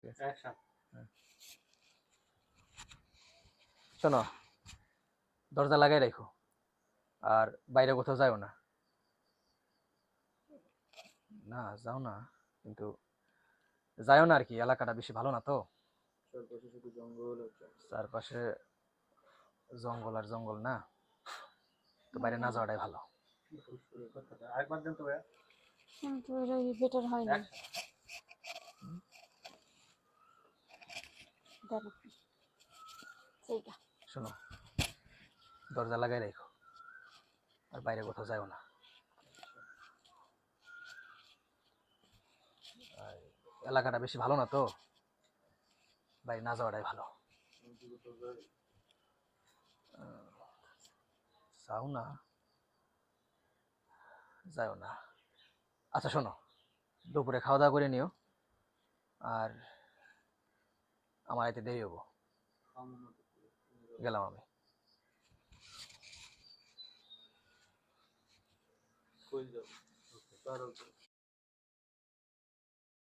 Action. শোনো, দরজা লাগাই রাখো আর বাইরে কোথাও যাও না। না যাও না, কিন্তু যাও না আর কি, এলাকাটা বেশি ভালো না তো। চারপাশে শুধু জঙ্গল আর জঙ্গল। চারপাশে জঙ্গল আর জঙ্গল না, তো বাইরে না যাওয়াটাই ভালো। কথাটা আরেকবার দেন তো ভাইয়া। কিন্তু এটা বেটার হয় না। দেখো সেইটা শোনো, দরজা লাগাই রাখো আর বাইরে কোথাও যাও না। আর এলাকাটা বেশি ভালো না তো, বাইরে না যাওয়াটাই ভালো। যাও না, যাও না। আচ্ছা শোনো, দুপুরে খাওয়া দাওয়া করে নিও, আর আমার এতে দেরি হবো। গেলাম আমি। কই যাবো?